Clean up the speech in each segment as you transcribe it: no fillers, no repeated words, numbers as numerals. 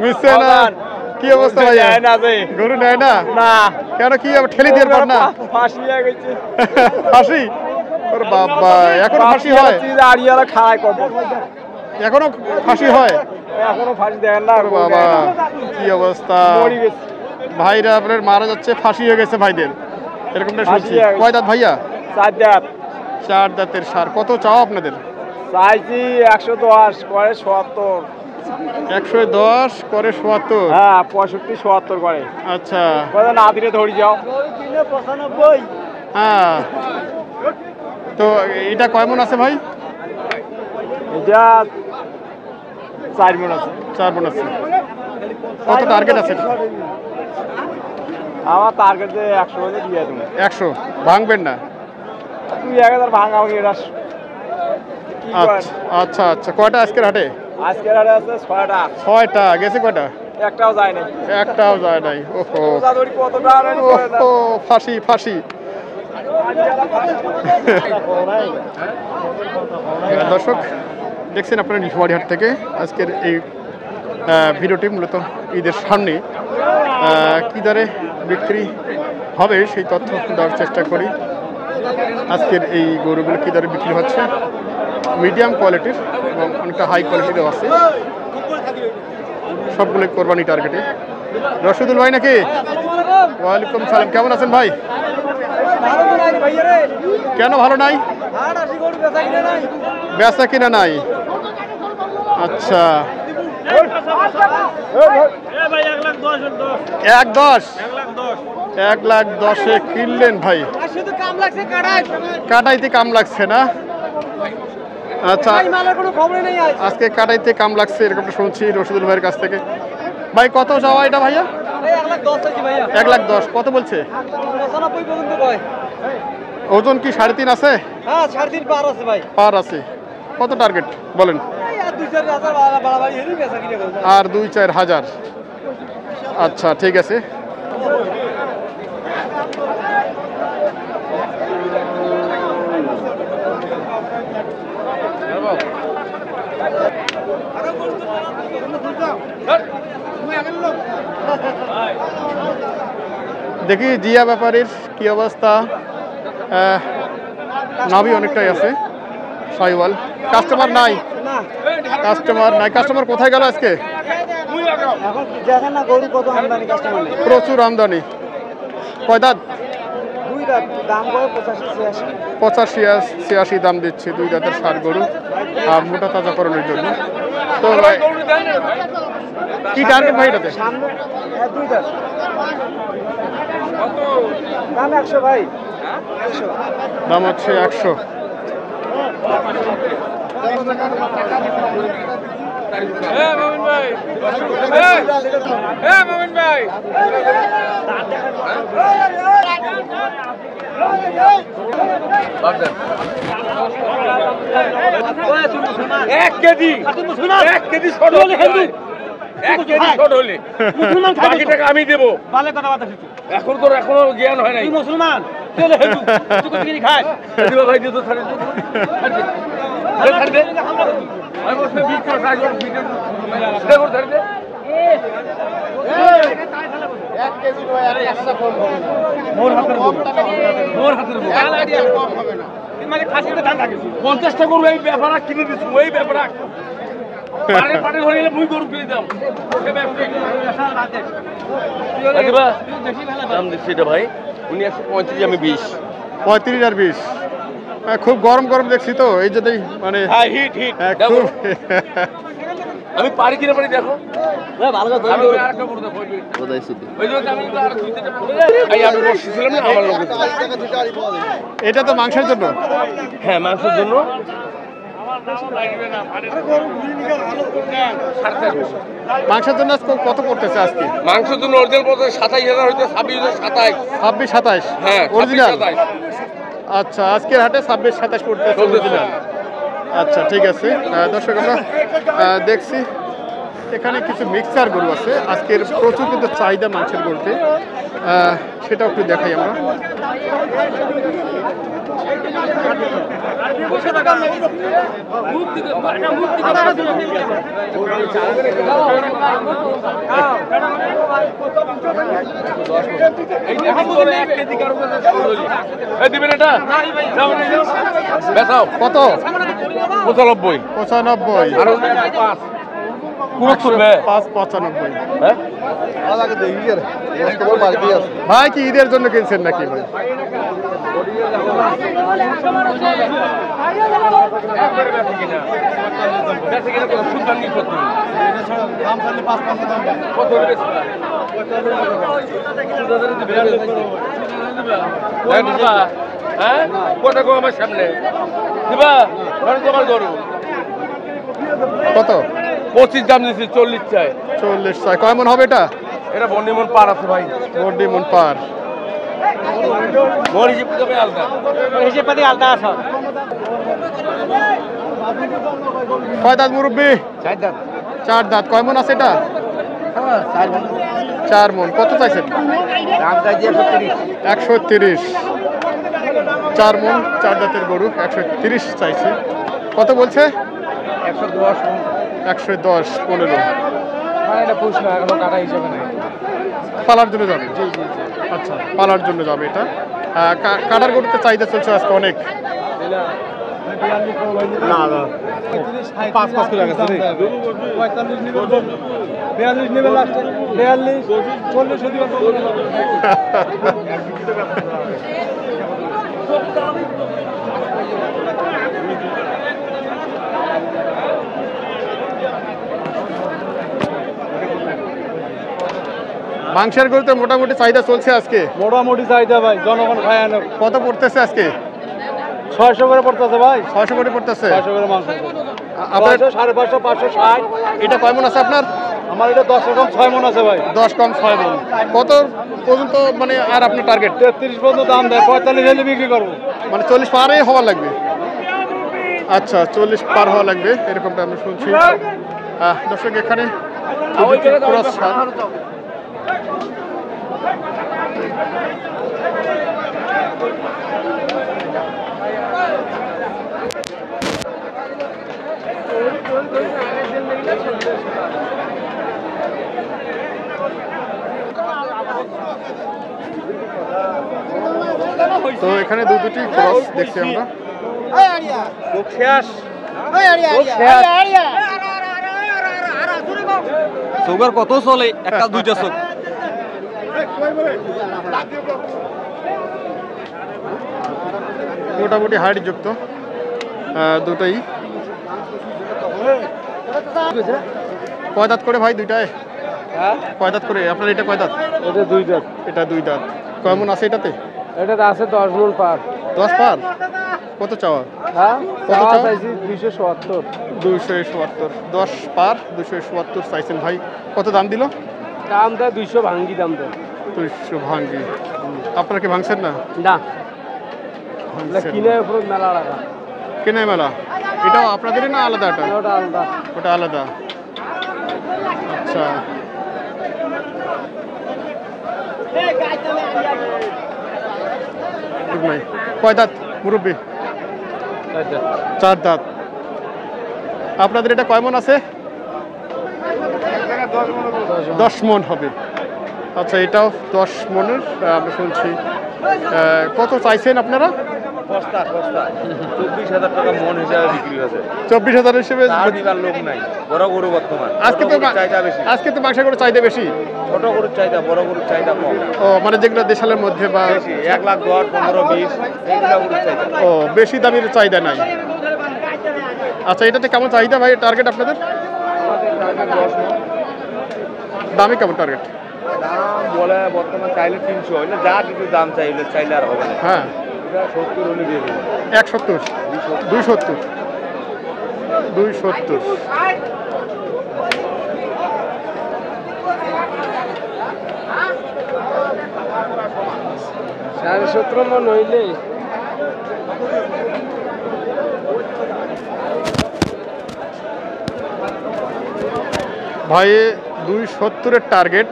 মিশছে না। কি অবস্থা ভাইয়া? গরু নেয় না? না। কেন, কি ঠেলে দিয়ে পার না? ফাঁসি হয়ে গেছে। ফাঁসি? ওরে বাবা, এখনো ফাঁসি হয়? এখনো ফাঁসি হয়? এখনো ফাঁসি দেন না বাবা। কি অবস্থা, ভাইরা আপনার মারা যাচ্ছে, ফাঁসি হয়ে গেছে ভাইদের, এরকমটা শুনছি। কয় দাঁত ভাইয়া? 4 দাঁত। 4 দাঁতের ষাঁড়। কত চাও আপনাদের? চাইছি 110, করে 70। 110 করে 70? হ্যাঁ, 65 70 করে। আচ্ছা, না দিলে ধরে যাও। 95। হ্যাঁ, তো এটা কয় মন আছে ভাই? এটা 4 মন আছে। 4 মন আছে। কত টার্গেট আছে? আমার টার্গেট 100 হলে দিয়ে দেবো। 100 ভাঙবেন না? তুই 1000 ভাঙাও। আচ্ছা আচ্ছা, কয়টা আজকের হাটে? আজকের হাটে আছে 6টা। 6টা গেছে? কয়টা? একটাও যায় নাই। একটাও যায় নাই। ওহো, ওহো, ফাঁসি ফাঁসি। দর্শক দেখছেন আপনারা নীলফামারী হাট থেকে আজকের এই ভিডিওটি মূলত ঈদের সামনে কী দরে বিক্রি হবে সেই তথ্য দেওয়ার চেষ্টা করি। আজকের এই গরুগুলো কী দরে বিক্রি হচ্ছে, মিডিয়াম কোয়ালিটির এবং অনেকটা হাই কোয়ালিটিরও আছে, সবগুলোই কোরবানি টার্গেটে। রশিদুল ভাই নাকি? ওয়ালাইকুম সালাম, কেমন আছেন ভাই? কেন ভালো নাই? বেচা কিনা নাই? আচ্ছা, 1,10,000 কিনলেন ভাই? কাটাইতে কাম লাগছে না? আচ্ছা, আজকে কাটাইতে কাম লাগছে এরকমটা শুনছি রশিদুল ভাইয়ের কাছ থেকে। ভাই কত চাওয়া এটা ভাইয়া? 1,10,000। কত বলছে? ওজন কি 3.5 আছে? হ্যাঁ, 3.5 পার আছে ভাই। পার আছে। কত টার্গেট বলেন? আর 2-4 হাজার। আচ্ছা, ঠিক আছে। দেখি জিয়া ব্যাপারীর কি অবস্থা। নাভি অনেকটাই আছে, সাইওয়াল। কাস্টমার নাই? কাস্টমার নাই। কাস্টমার কোথায় গেল আজকে? প্রচুর আমদানি। কয় দাঁত? 2 দাঁত। দাম 85-86 দাম দিচ্ছে 2 দাঁতের ষাঁড় গরু, আর মোটা তাজাকরণের জন্য। তো কি টার্গেট ভাই এটাতে? 2 দাঁত। দাম 100 ভাই। দাম হচ্ছে 100। এক কেজি শর্ট হলে বাকি টাকা আমি দেবো। এখন তোর এখনো জ্ঞান হয় নাই। মুসলমান খায় ভাই, দিয়ে তো পঞ্চাশটা করবো এই ব্যাপার কিনে দিচ্ছি। ওই ব্যাপার দাম দিচ্ছি এটা ভাই। উনি 135, আমি 20। 35 আর 20। খুব গরম গরম দেখছি তো, এই জন্যই মানে হিট হিট। আমি পারি কিনা পারি দেখো। এটা তো মাংসের জন্য? হ্যাঁ, মাংসের জন্য। মাংসের জন্য কত পড়তেছে আজকে? মাংসের জন্য অরিজিনাল পড়তে 27,000 হইতে 26-27। হ্যাঁ, অরিজিনাল। আচ্ছা, আজকের হাটে 26-27 পড়তেছে অরিজিনাল। আচ্ছা, ঠিক আছে। দর্শক আমরা দেখছি এখানে কিছু মিক্সার গরু আছে। আজকের প্রচুর কিন্তু চাহিদা মাংসের গরুতে, সেটাও একটু দেখাই আমরা। কত? 95 ভাই কি ঈদের জন্য কিনছেন নাকি ভাই? আমার সামনে কত? 25 দাম দিচ্ছি, 40 চাই। 40 চাই। কয় মন হবে এটা? এটা বন্ডিমন পার আছে ভাই, বন্ডিমন পার। কয় দাঁত মুরব্বি? 4 দাঁত। কয় মন আছে এটা? 4 মন। কত চাইছেন? 130। 4 মন 4 দাঁতের গরু 130 চাইছে। কত বলছে? 110 15। পালার জন্য যাবে? আচ্ছা, পালার জন্য যাবে এটা। কাটার গরুতে চাহিদা চলছে আজকে অনেক। মাংসের গরুতে মোটামুটি চাহিদা চলছে আজকে। মোটামুটি চাহিদা ভাই, জনগণ খায় না। কত পড়তেছে আজকে? 600 করে পড়তেছে ভাই। 600 করে পড়তেছে। 600 করে মাংস। আপনার 550, 560। এটা কয় মন আছে আপনার? আমার এটা 10 কম 6 মন আছে ভাই। 10 কম 6 মন। কত পর্যন্ত মানে আর আপনার টার্গেট? 33 পর্যন্ত দাম দেয়, 45 হলে বিক্রি করবো। মানে 40 পারে হওয়া লাগবে। আচ্ছা, 40 পার হওয়া লাগবে এরকমটা আমি শুনছি। দর্শক এখানে ক্রস সার। তো এখানে দুটি ক্রস দেখছি আমরা। সুগার কত চলে? একটা দুইটা চোখ। মোটামুটি হাইট যুক্ত দুটাই। কয় দাঁত করে ভাই দুইটায়? কয় দাঁত করে আপনার? এটা কয় দাঁত? এটা 2 দাঁত। এটা 2 দাঁত। কয় মন আছে এটাতে? এটাতে আছে 10 মন পার। 10 পার। কত চাওয়া? হ্যাঁ, কত চাওয়া? 270। 270। 10 পার 270 চাইছেন ভাই। কত দাম দিল? দাম দেয় 200 ভাঙ্গি দাম দেয়। 200 ভাঙ্গি। আপনারা কি ভাঙছেন না? না, কিনে পুরো মেলা রাখা। কেনে মেলা? এটাও আপনাদেরই না আলাদা? এটা ওটা আলাদা। ওটা আলাদা। আচ্ছা, কয় দাঁত মুরব্বী? 4 দাঁত। আপনাদের এটা কয় মন আছে? 10 মন হবে। আচ্ছা, এটাও 10 মনের আমরা শুনছি। কত চাইছেন আপনারা? 24,000 টাকা মন হিসাবে বিক্রি হয়েছে। 24,000 হিসেবে লোক নাই, বড় গরু বর্তমান। আজকে তো মাংসের গরুর চাহিদা বেশি। ছোট গরুর চাহিদা, বড় গরুর চাহিদা কম। ও মানে যেগুলো দেশালের মধ্যে বা 1,10,000, 15-20 এইগুলা গরুর চাহিদা। ও বেশি দামের চাহিদা নাই। আচ্ছা, এটাতে কেমন চাহিদা ভাই টার্গেট আপনাদের? দামই কেমন টার্গেট? দাম বলে বর্তমান চাইলে 300, হইলে যা কিছু দাম চাইলে আর হবে না। হ্যাঁ, 70 হলে দিয়ে দেবো। 170, 270, 270। সাড়ে 17 মন হইলে ভাই 270-এর টার্গেট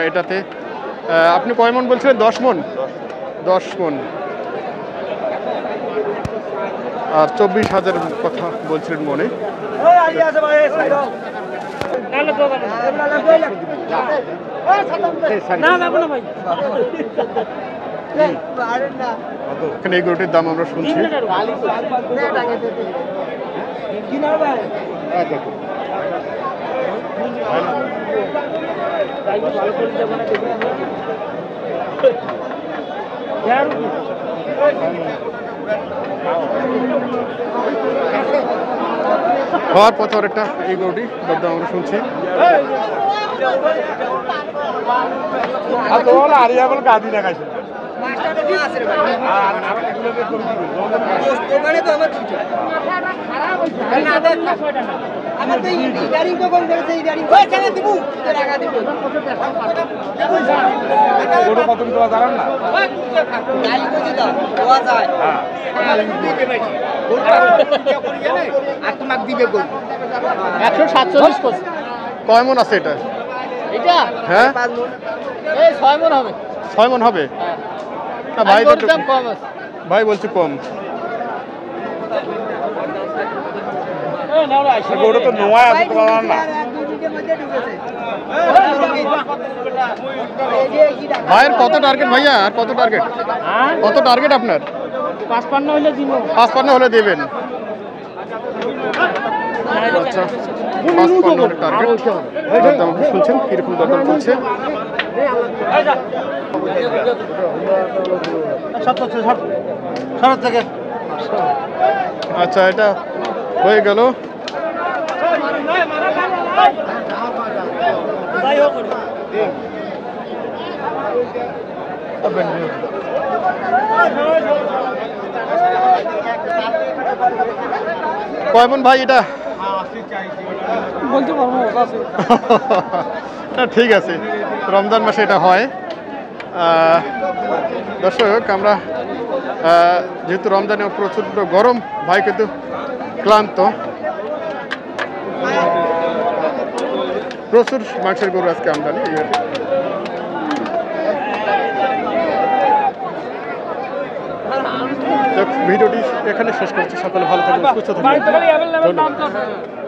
এটাতে। আপনি কয় মন বলছিলেন? 10 মন। 10 মন। আর 24,000 কথা বলছিলেন মনে। এখানে এই গরুটির দাম আমরা শুনছি। হওয়ার পথে আরেকটা এই গরুটি দরদাম আমরা শুনছি। কয় মন আছে এটা? হ্যাঁ 6 মণ হবে। 6 মন হবে না ভাই? ভাই বলছি কম। গরু তো নোয়া আছে তো না। ভাইয়ের কত টার্গেট ভাইয়া? আর কত টার্গেট? কত টার্গেট আপনার? 55 হলে দিব। 55 হলে দেবেন। আচ্ছা 55 হলে টার্গেট। দরদাম আপনি শুনছেন কিরকম দরদাম চলছে। আচ্ছা এটা হয়ে গেল। কয় মন ভাই এটা? বলতে পারবো না ঠিক আছে, রমজান মাসে এটা হয়। দর্শক আমরা যেহেতু রমজানে প্রচণ্ড গরম, ভাই কিন্তু ক্লান্ত। প্রচুর মাংসের গরু আজকে আমদানি। ভিডিওটি এখানে শেষ করছি। সকলে ভালো থাকবেন, সুস্থ থাকবেন। ধন্যবাদ।